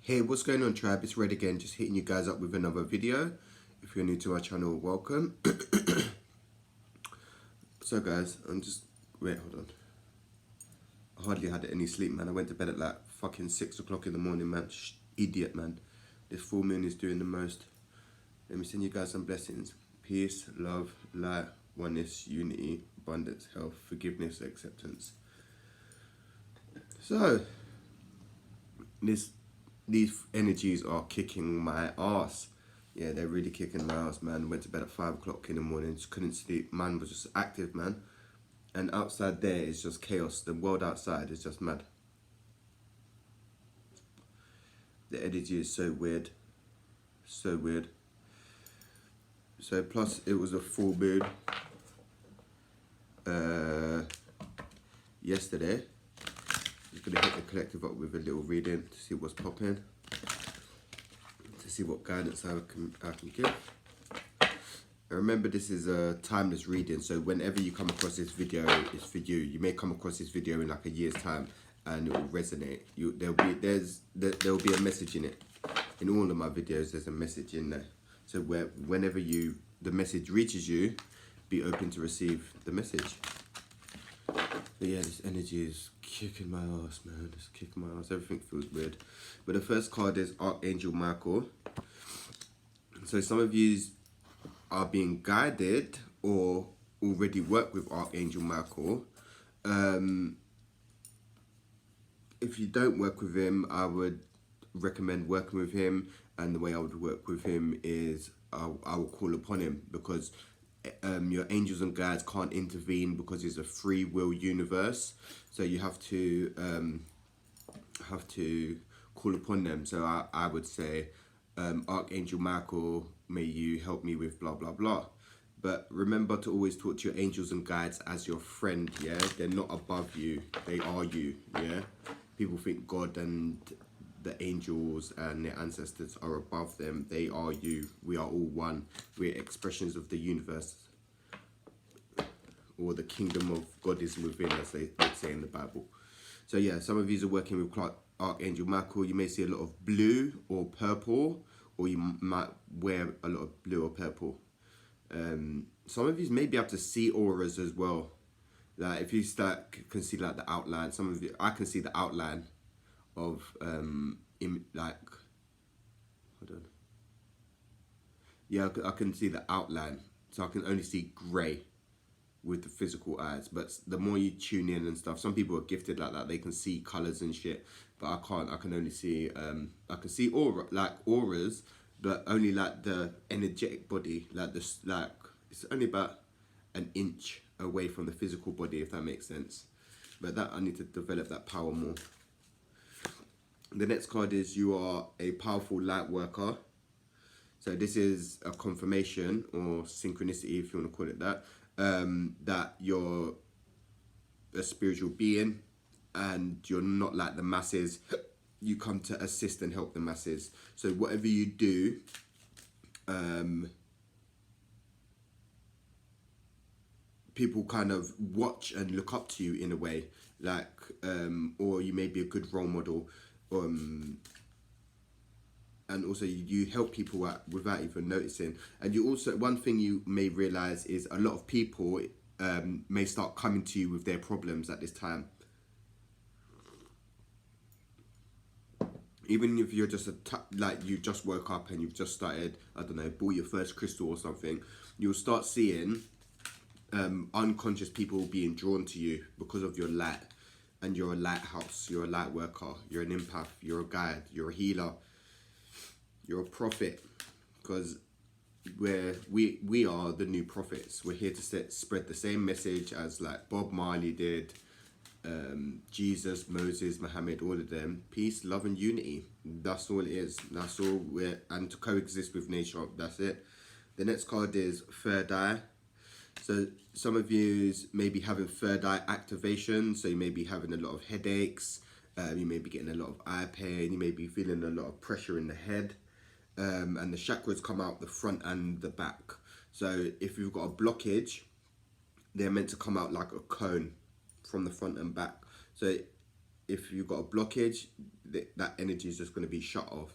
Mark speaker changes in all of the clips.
Speaker 1: Hey, what's going on, tribe? It's Red again, just hitting you guys up with another video. If you're new to our channel, welcome. So guys, wait, hold on. I hardly had any sleep, man. I went to bed at like fucking 6 o'clock in the morning, man. Idiot, man. This full moon is doing the most. Let me send you guys some blessings. Peace, love, light, oneness, unity, abundance, health, forgiveness, acceptance. So, these energies are kicking my ass. Yeah, they're really kicking my ass, man. Went to bed at 5 o'clock in the morning, just couldn't sleep. Man was just active, man. And outside there is just chaos. The world outside is just mad. The energy is so weird. So weird. So plus it was a full moon yesterday. Just gonna hit the collective up with a little reading to see what's popping. To see what guidance I can give. And remember, this is a timeless reading, so whenever you come across this video, it's for you. You may come across this video in like a year's time and it will resonate. There'll be a message in it. In all of my videos, there's a message in there. So whenever the message reaches you, be open to receive the message. But yeah, this energy is kicking my ass, man. It's kicking my ass. Everything feels weird. But the first card is Archangel Michael. So some of you are being guided or already work with Archangel Michael. If you don't work with him, I would recommend working with him. And the way I would work with him is I will call upon him, because your angels and guides can't intervene because it's a free will universe. So you have to call upon them. So I would say, Archangel Michael, may you help me with blah blah blah. But remember to always talk to your angels and guides as your friend. Yeah, they're not above you, they are you. Yeah, people think God and the angels and their ancestors are above them. They are you. We are all one. We're expressions of the universe, or the kingdom of God is within, as they say in the Bible. So yeah, some of you are working with Archangel Michael. You may see a lot of blue or purple, or you might wear a lot of blue or purple. Some of you may be able to see auras as well. Like if you can see like the outline. Some of you, I can see the outline of like, hold on. Yeah, I can see the outline. So I can only see grey with the physical eyes, but the more you tune in and stuff, some people are gifted like that, they can see colors and shit, but I can't. I can only see I can see auras, but only like the energetic body, like this, like it's only about an inch away from the physical body, if that makes sense. But that I need to develop that power more. The next card is you are a powerful light worker. So this is a confirmation or synchronicity, if you want to call it that, that you're a spiritual being and you're not like the masses. You come to assist and help the masses. So whatever you do, people kind of watch and look up to you in a way, like, or you may be a good role model. And also you help people out without even noticing. And you also, one thing you may realize is a lot of people may start coming to you with their problems at this time. Even if you're just like you just woke up and you've just started, I don't know, bought your first crystal or something, you'll start seeing unconscious people being drawn to you because of your light. And you're a lighthouse, you're a light worker, you're an empath, you're a guide, you're a healer, you're a prophet, because we are the new prophets. We're here to spread the same message as like Bob Marley did, Jesus, Moses, Muhammad, all of them. Peace, love and unity. That's all it is. That's all and to coexist with nature. That's it. The next card is third eye. So some of you may be having third eye activation. So you may be having a lot of headaches. You may be getting a lot of eye pain. You may be feeling a lot of pressure in the head. And the chakras come out the front and the back. So if you've got a blockage, they're meant to come out like a cone from the front and back. So if you've got a blockage, that energy is just going to be shut off.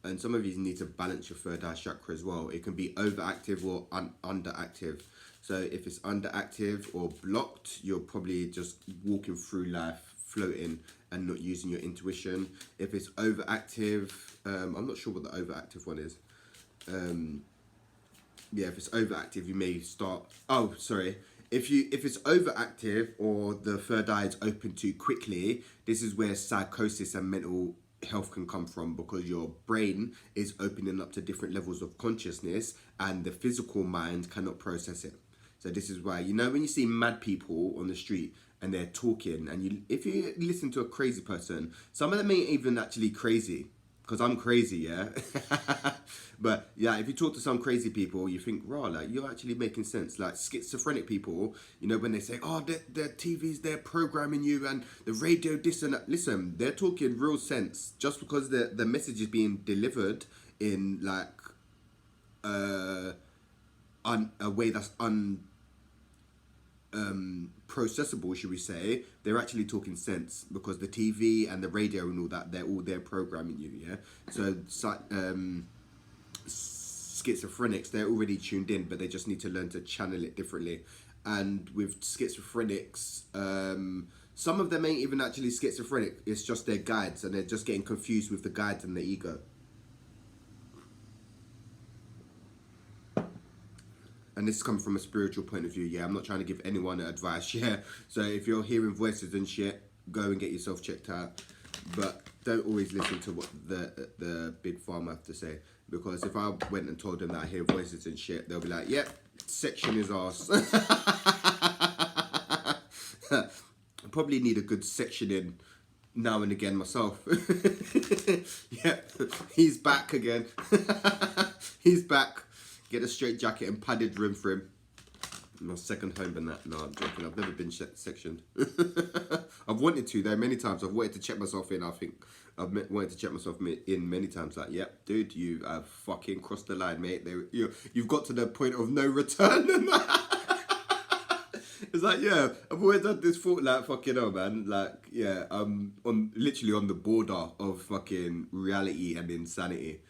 Speaker 1: And some of you need to balance your third eye chakra as well. It can be overactive or underactive. So if it's underactive or blocked, you're probably just walking through life floating and not using your intuition. If it's overactive, I'm not sure what the overactive one is. Yeah, if it's overactive, you may start. Oh, sorry. If it's overactive or the third eye is open too quickly, this is where psychosis and mental health can come from, because your brain is opening up to different levels of consciousness and the physical mind cannot process it. So this is why, you know, when you see mad people on the street and they're talking, and if you listen to a crazy person, some of them ain't even actually crazy, because I'm crazy, yeah. But yeah, if you talk to some crazy people, you think, raw, like, you're actually making sense. Like schizophrenic people, you know, when they say, oh, their TV's there programming you and the radio this and that. Listen, they're talking real sense. Just because the message is being delivered in like a way that's processable, should we say, they're actually talking sense, because the TV and the radio and all that, they're all there programming you, yeah. So schizophrenics, they're already tuned in, but they just need to learn to channel it differently. And with schizophrenics, some of them ain't even actually schizophrenic, it's just their guides, and they're just getting confused with the guides and the ego. And this is coming from a spiritual point of view, yeah. I'm not trying to give anyone advice, yeah. So if you're hearing voices and shit, go and get yourself checked out. But don't always listen to what the big pharma have to say. Because if I went and told them that I hear voices and shit, they'll be like, yep, section his ass. I probably need a good sectioning now and again myself. Yeah, he's back again. He's back. Get a straight jacket and padded room for him. My second home than that. No, I'm joking. I've never been sectioned. I've wanted to though many times. I've wanted to check myself in. I think I've wanted to check myself in many times. Like, yep, dude, you have fucking crossed the line, mate. You've got to the point of no return. It's like, yeah, I've always had this thought, like, fucking hell, man. Like, yeah, I'm literally on the border of fucking reality and insanity.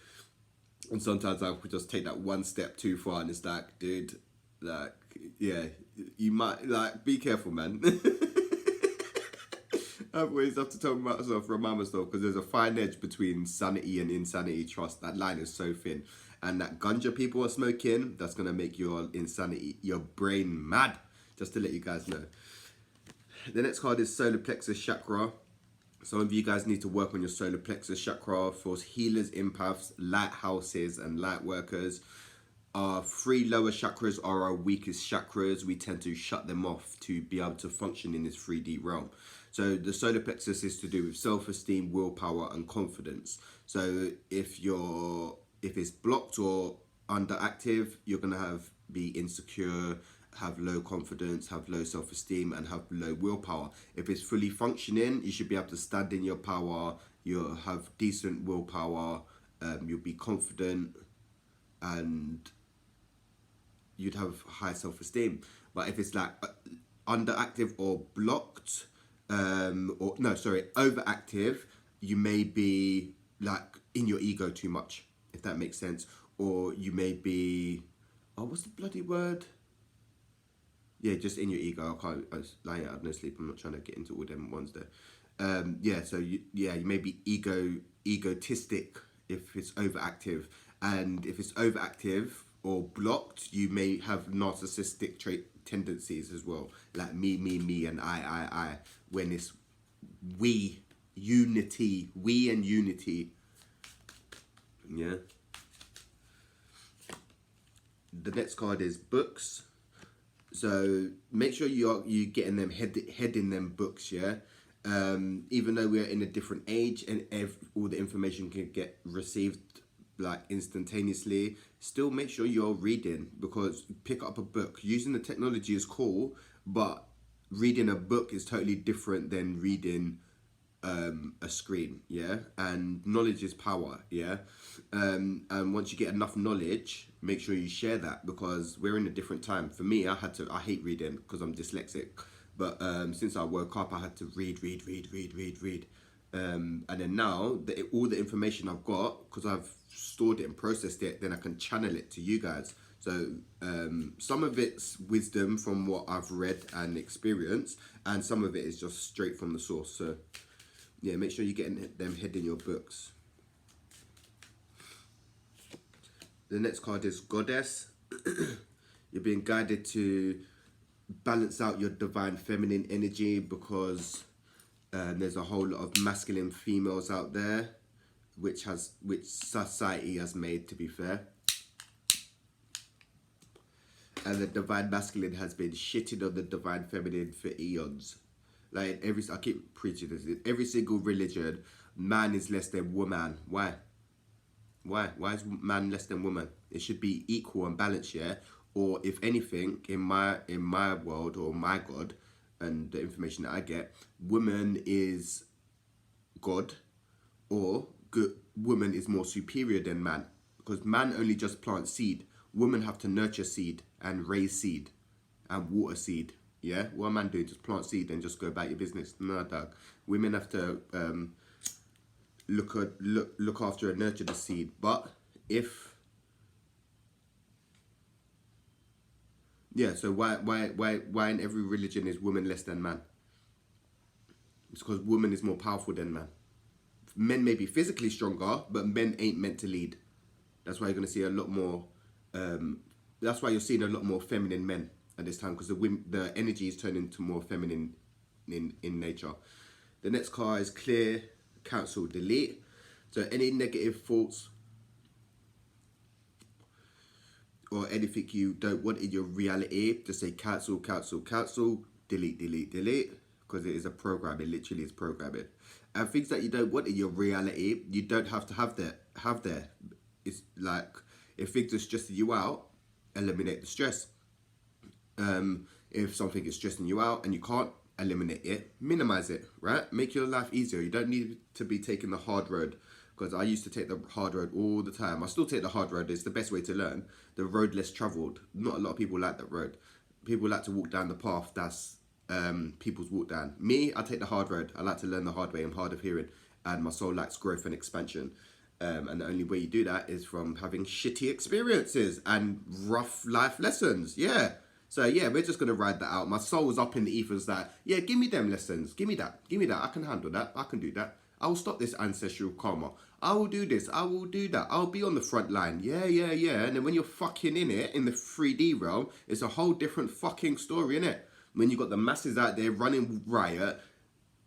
Speaker 1: And sometimes I could just take that one step too far, and it's like, dude, like, yeah, you might, like, be careful, man. I always have to tell myself, remind myself, because there's a fine edge between sanity and insanity. Trust, that line is so thin. And that ganja people are smoking, that's going to make your insanity, your brain mad, just to let you guys know. The next card is solar plexus chakra. Some of you guys need to work on your solar plexus chakra. For healers, empaths, lighthouses, and light workers, our three lower chakras are our weakest chakras. We tend to shut them off to be able to function in this 3D realm. So the solar plexus is to do with self-esteem, willpower, and confidence. So if it's blocked or underactive, you're gonna be insecure, have low confidence, have low self-esteem, and have low willpower. If it's fully functioning, you should be able to stand in your power, you'll have decent willpower, you'll be confident, and you'd have high self-esteem. But if it's like underactive or blocked, overactive, you may be like in your ego too much, if that makes sense. Or you may be, what's the bloody word? Yeah, just in your ego. I was lying out, no sleep. I'm not trying to get into all them ones there. You may be egotistic if it's overactive. And if it's overactive or blocked, you may have narcissistic tendencies as well. Like me, and I. When it's we and unity. Yeah. The next card is books. So make sure you getting them head in them books, yeah. Even though we're in a different age and all the information can get received like instantaneously, still make sure you're reading, because pick up a book. Using the technology is cool, but reading a book is totally different than reading a screen, yeah. And knowledge is power, yeah. And once you get enough knowledge, make sure you share that, because we're in a different time. For me, I hate reading because I'm dyslexic, But since I woke up, I had to read. And then now, all the information I've got, because I've stored it and processed it, then I can channel it to you guys. So some of it's wisdom from what I've read and experienced, and some of it is just straight from the source. So yeah, make sure you're getting them head in your books. The next card is Goddess. You're being guided to balance out your divine feminine energy, because there's a whole lot of masculine females out there, which society has made, to be fair. And the divine masculine has been shitting on the divine feminine for eons. Like I keep preaching this. In every single religion, man is less than woman. Why? Why is man less than woman? It should be equal and balanced, yeah. Or if anything, in my world, or my God, and the information that I get, woman is God, or woman is more superior than man, because man only just plants seed. Women have to nurture seed and raise seed and water seed. Yeah, what a man doing? Just plant seed and just go about your business? No, dog. Women have to look after and nurture the seed. But so why in every religion is woman less than man? It's because woman is more powerful than man. Men may be physically stronger, but men ain't meant to lead. That's why you're going to see a lot more. That's why you're seeing a lot more feminine men at this time, because the energy is turning to more feminine in nature. The next card is clear, cancel, delete. So any negative thoughts or anything you don't want in your reality, just say cancel, cancel, cancel, delete, delete, delete, because it is a program. It literally is programming. And things that you don't want in your reality, you don't have to have there. It's like, if things are stressing you out, eliminate the stress. If something is stressing you out and you can't eliminate it, minimize it, right? Make your life easier. You don't need to be taking the hard road, because I used to take the hard road all the time. I still take the hard road. It's the best way to learn. The road less traveled. Not a lot of people like that road. People like to walk down the path that's people's walk down. Me, I take the hard road. I like to learn the hard way. I'm hard of hearing, and my soul likes growth and expansion. And the only way you do that is from having shitty experiences and rough life lessons. Yeah. So yeah, we're just gonna ride that out. My soul was up in the ethers that, yeah, give me them lessons. Give me that. I can handle that. I can do that. I will stop this ancestral karma. I will do this. I will do that. I'll be on the front line. Yeah. And then when you're fucking in it, in the 3D realm, it's a whole different fucking story, innit? When you got the masses out there running riot,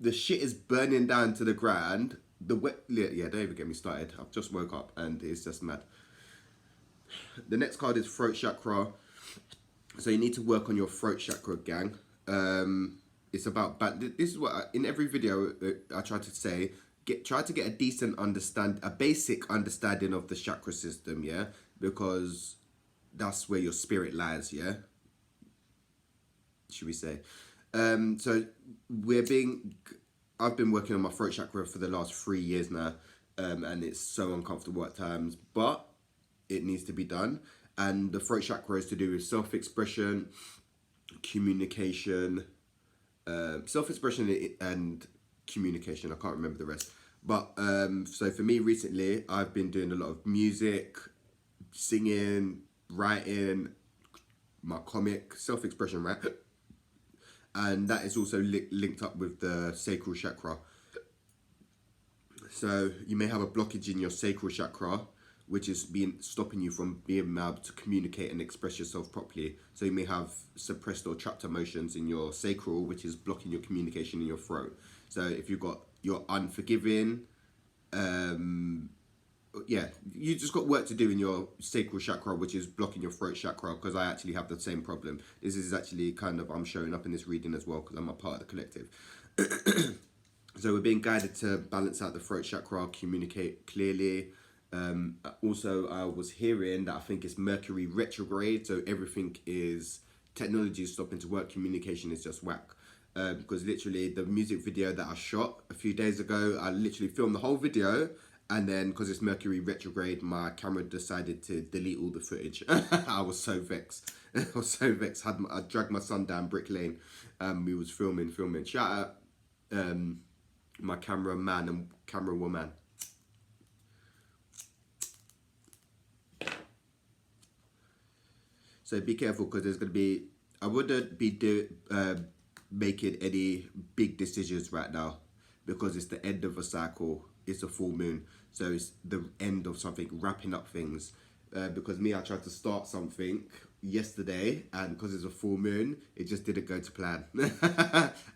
Speaker 1: the shit is burning down to the ground. Don't even get me started. I've just woke up and it's just mad. The next card is throat chakra. So you need to work on your throat chakra, gang. It's about this is what in every video I try to say. Try to get a basic understanding of the chakra system, yeah, because that's where your spirit lies, yeah. Should we say? So I've been working on my throat chakra for the last 3 years now, and it's so uncomfortable at times, but it needs to be done. And the throat chakra is to do with self-expression, communication, self-expression and communication. I can't remember the rest. But so for me recently, I've been doing a lot of music, singing, writing, my comic, self-expression, right? And that is also linked up with the sacral chakra. So you may have a blockage in your sacral chakra, which is stopping you from being able to communicate and express yourself properly. So you may have suppressed or trapped emotions in your sacral, which is blocking your communication in your throat. So if you're unforgiving, you just got work to do in your sacral chakra, which is blocking your throat chakra, because I actually have the same problem. This is actually I'm showing up in this reading as well, because I'm a part of the collective. So we're being guided to balance out the throat chakra, communicate clearly. Also, I was hearing that I think it's Mercury retrograde, so technology is stopping to work, communication is just whack. Because literally the music video that I shot a few days ago, I literally filmed the whole video And then, because it's Mercury retrograde, my camera decided to delete all the footage. I was so vexed. I was so vexed. I dragged my son down Brick Lane. We was filming. Shout out my cameraman and camera woman. So be careful, because there's going to be... I wouldn't be making any big decisions right now, because it's the end of a cycle. It's a full moon, so it's the end of something, wrapping up things. Because I tried to start something yesterday, and because it's a full moon, it just didn't go to plan.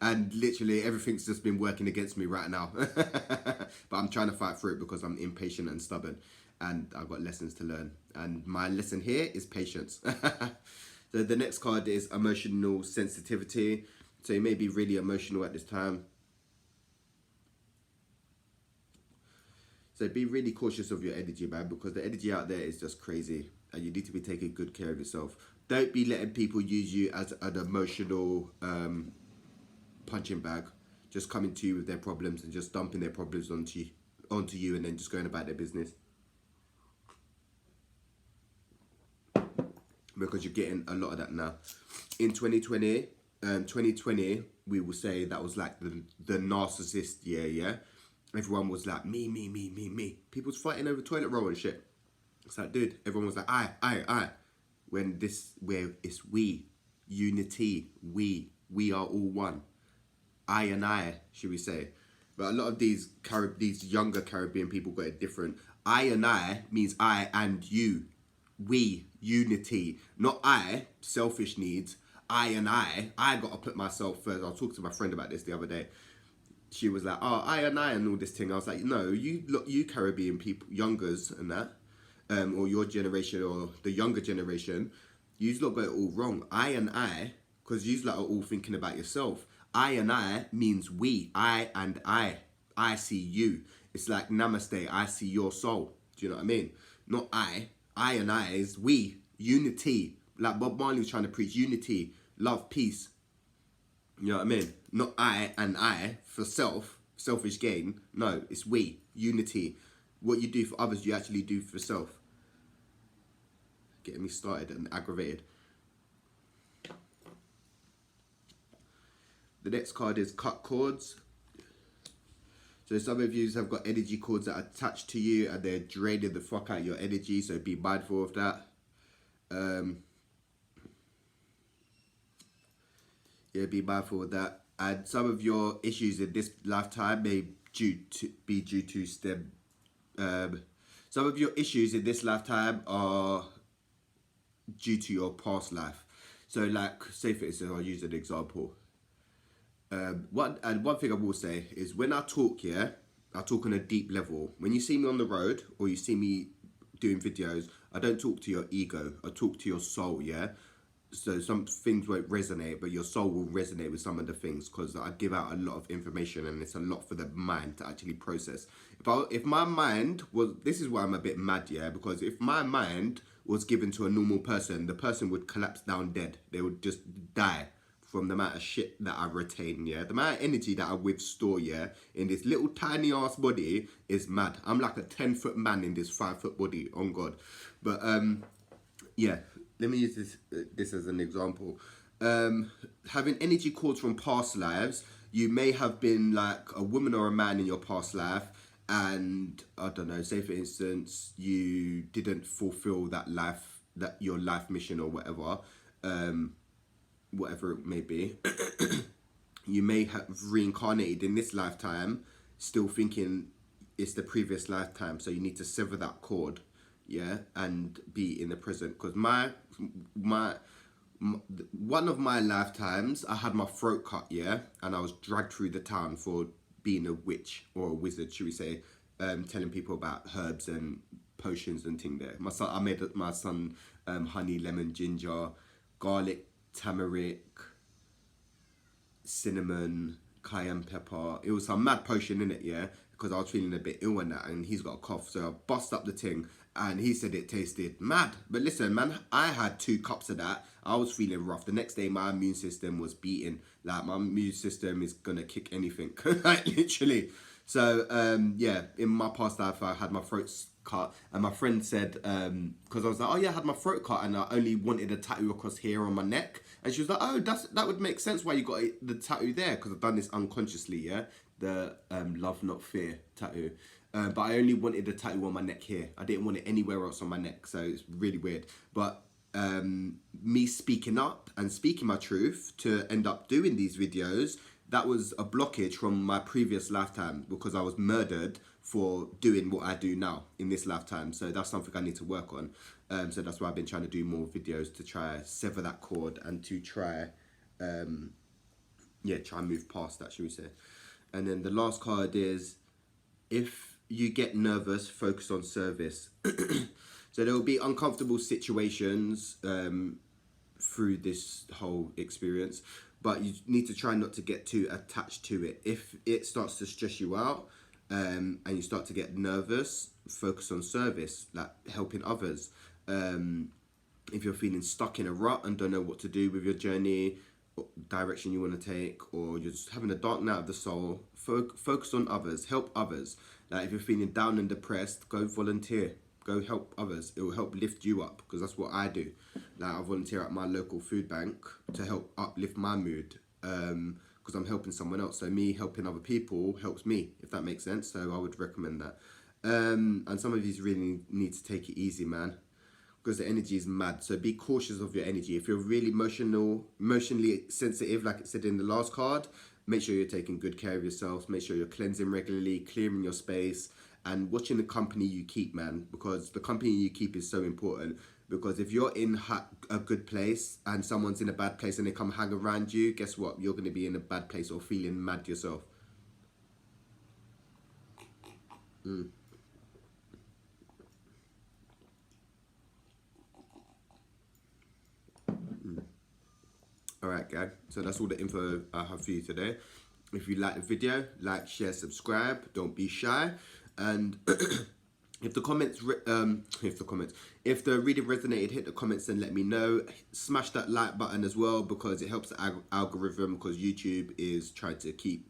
Speaker 1: And literally everything's just been working against me right now. But I'm trying to fight through it, because I'm impatient and stubborn, and I've got lessons to learn. And my lesson here is patience. So the next card is emotional sensitivity. So you may be really emotional at this time. So be really cautious of your energy, man, because the energy out there is just crazy, and you need to be taking good care of yourself. Don't be letting people use you as an emotional punching bag, just coming to you with their problems and just dumping their problems onto you and then just going about their business. Because you're getting a lot of that now. In 2020, we will say that was like the narcissist year, yeah? Everyone was like, me. People was fighting over toilet roll and shit. It's like, dude, everyone was like, I. When where it's we, unity, we are all one. I and I, should we say. But a lot of these younger Caribbean people got it different. I and I means I and you. We, unity. Not I, selfish needs. I and I got to put myself first. I was talking to my friend about this the other day. She was like, oh, I and all this thing. I was like, no, you Caribbean people, youngers and that, or your generation or the younger generation, you've lot got it all wrong. I and I, because you've lot are all thinking about yourself. I and I means we. I and I. I see you. It's like namaste, I see your soul. Do you know what I mean? Not I. I and I is we. Unity. Like Bob Marley was trying to preach unity, love, peace. You know what I mean? Not I and I for selfish gain. No, it's we, unity. What you do for others, you actually do for self. Getting me started and aggravated. The next card is cut cords. So some of you have got energy cords that are attached to you and they're draining the fuck out of your energy, so be mindful of that. Yeah, be mindful of that. And some of your issues in this lifetime may be due to stem. Some of your issues in this lifetime are due to your past life. So, like, say for instance, I'll use an example. One thing I will say is when I talk, I talk on a deep level. When you see me on the road or you see me doing videos, I don't talk to your ego. I talk to your soul, yeah? So some things won't resonate, but your soul will resonate with some of the things, because I give out a lot of information and it's a lot for the mind to actually process. If my mind was, this is why I'm a bit mad, yeah? Because if my mind was given to a normal person, the person would collapse down dead. They would just die from the amount of shit that I retain, yeah? The amount of energy that I withstore, yeah, in this little tiny ass body is mad. I'm like a 10-foot man in this 5-foot body, on God. But, yeah, let me use this as an example. Having energy cords from past lives, you may have been like a woman or a man in your past life, and I don't know, say for instance, you didn't fulfill your life mission or whatever, whatever it may be. You may have reincarnated in this lifetime, still thinking it's the previous lifetime, so you need to sever that cord, yeah, and be in the present. Because one of my lifetimes, I had my throat cut, yeah, and I was dragged through the town for being a witch or a wizard, should we say, telling people about herbs and potions and thing there. I made my son honey, lemon, ginger, garlic, turmeric, cinnamon, cayenne pepper. It was some mad potion in it, yeah, because I was feeling a bit ill and that, and he's got a cough, so I bust up the thing, and he said it tasted mad. But listen, man, I had 2 cups of that. I was feeling rough. The next day, my immune system was beating. Like, my immune system is gonna kick anything, like, literally. So yeah, in my past life, I had my throat cut, and my friend said, because I was like, oh yeah, I had my throat cut, and I only wanted a tattoo across here on my neck, and she was like, oh, that would make sense why you got the tattoo there, because I've done this unconsciously, yeah, the love not fear tattoo. But I only wanted a tattoo on my neck here. I didn't want it anywhere else on my neck, so it's really weird. But me speaking up and speaking my truth to end up doing these videos, that was a blockage from my previous lifetime, because I was murdered for doing what I do now in this lifetime. So that's something I need to work on. So that's why I've been trying to do more videos to try sever that cord and to try, try and move past that, should we say. And then the last card is, if you get nervous, focus on service. So there will be uncomfortable situations through this whole experience, but you need to try not to get too attached to it. If it starts to stress you out and you start to get nervous, focus on service, like helping others. If you're feeling stuck in a rut and don't know what to do with your journey, direction you want to take, or you're just having a dark night of the soul, focus on others, help others. Like if you're feeling down and depressed, go volunteer, go help others. It will help lift you up, because that's what I do. Like I volunteer at my local food bank to help uplift my mood, because I'm helping someone else. So me helping other people helps me, if that makes sense. So I would recommend that. And some of you really need to take it easy, man, because the energy is mad. So be cautious of your energy. If you're really emotionally sensitive, like it said in the last card, make sure you're taking good care of yourself. Make sure you're cleansing regularly, clearing your space, and watching the company you keep, man, because the company you keep is so important. Because if you're in a good place and someone's in a bad place and they come hang around you, guess what? You're going to be in a bad place or feeling mad yourself. Alright guys, so that's all the info I have for you today. If you like the video, like, share, subscribe, don't be shy. And if the reading resonated, hit the comments and let me know. Smash that like button as well, because it helps the algorithm, because YouTube is trying to keep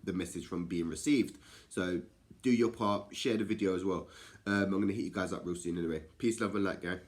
Speaker 1: the message from being received. So do your part, share the video as well. I'm going to hit you guys up real soon anyway. Peace, love and light, gang.